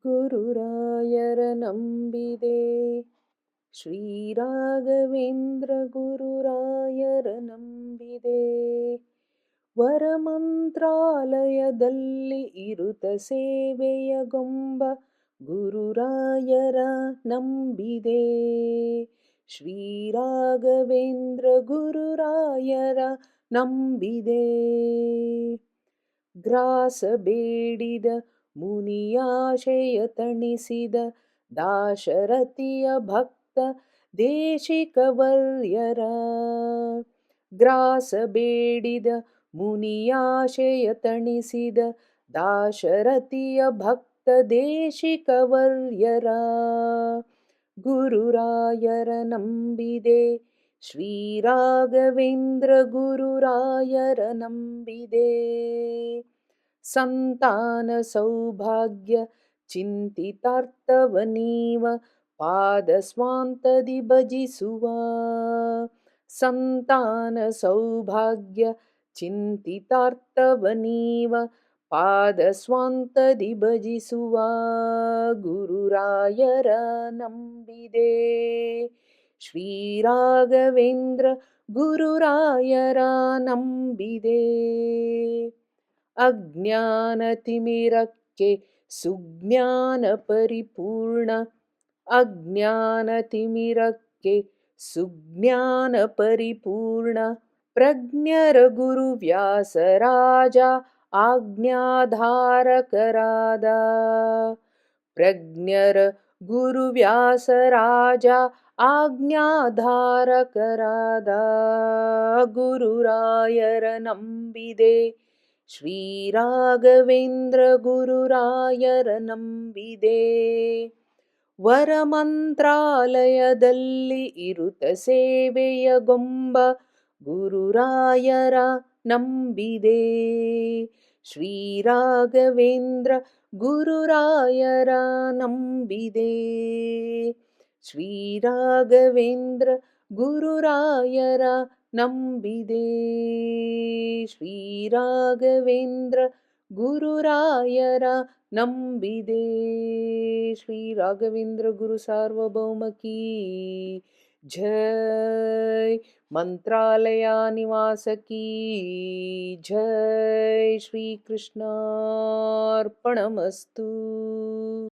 ಗುರುರಾಯರ ನಂಬಿದೆ ಶ್ರೀರಾಘವೇಂದ್ರ ಗುರುರಾಯರ ನಂಬಿದೆ ವರಮಂತ್ರಾಲಯದಲ್ಲಿ ಇರುತ ಸೇವೆಯಗೊಂಬ ಗುರುರಾಯರ ನಂಬಿದೆ ಶ್ರೀರಾಘವೇಂದ್ರ ಗುರುರಾಯರ ನಂಬಿದೆ ಗ್ರಾಸ ಬೇಡಿದ ಮುನಿಯಾಶಯ ತಣಿಸಿದ ದಾಶರಥಿಯ ಭಕ್ತ ದೇಶಿಕವರ್ಯರ ಗ್ರಾಸ ಬೇಡಿದ ಮುನಿಯಾಶಯ ತಣಿಸಿದ ದಾಶರಥಿಯ ಭಕ್ತ ದೇಶಿಕವರ್ಯರ ಗುರುರಾಯರ ನಂಬಿದೆ ಶ್ರೀರಾಘವೇಂದ್ರ ಗುರುರಾಯರ ನಂಬಿದೆ ಸಂತಾನ ಸೌಭಾಗ್ಯ ಚಿಂತಿತಾರ್ಥವನೀವ ಪಾದ ಸ್ವಾಂತದಿ ಭಜಿಸುವ ಸಂತಾನ ಸೌಭಾಗ್ಯ ಚಿಂತಿತಾರ್ಥವನೀವ ಪಾದ ಸ್ವಾಂತದಿ ಭಜಿಸುವ ಗುರುರಾಯರ ನಂಬಿದೆ ಶ್ರೀರಾಘವೇಂದ್ರ ಗುರುರಾಯರ ನಂಬಿದೆ ಅಜ್ಞಾನ ತಿಮಿರಕ್ಕೆ ಸುಜ್ಞಾನ ಪರಿಪೂರ್ಣ ಅಜ್ಞಾನ ತಿಮಿರಕ್ಕೆ ಸುಜ್ಞಾನ ಪರಿಪೂರ್ಣ ಪ್ರಜ್ಞರ ಗುರು ವ್ಯಾಸರಾಜ ಆಜ್ಞಾಧಾರಕರಾದ ಪ್ರಜ್ಞರ ಗುರು ವ್ಯಾಸರಾಜ ಆಜ್ಞಾಧಾರಕರಾದ ಗುರುರಾಯರ ನಂಬಿದೆ ಶ್ರೀರಾಘವೇಂದ್ರ ಗುರುರಾಯರ ನಂಬಿದೆ ವರಮಂತ್ರಾಲಯದಲ್ಲಿ ಇರುತ ಸೇವೆಯಗೊಂಬ ಗುರುರಾಯರ ನಂಬಿದೆ ಶ್ರೀರಾಘವೇಂದ್ರ ಗುರುರಾಯರ ನಂಬಿದೆ ಶ್ರೀರಾಘವೇಂದ್ರ ಗುರುರಾಯರ ನಂಬಿದೆ ಶ್ರೀರಾಘವೇಂದ್ರ ಗುರುರಾಯರ ನಂಬಿದೆ ಶ್ರೀರಾಘವೇಂದ್ರ ಗುರು ಸಾರ್ವಭೌಮ ಕೀ ಜೈ ಮಂತ್ರಾಲಯ ನಿವಾಸ ಕೀ ಜೈ ಶ್ರೀಕೃಷ್ಣಾರ್ಪಣಮಸ್ತು.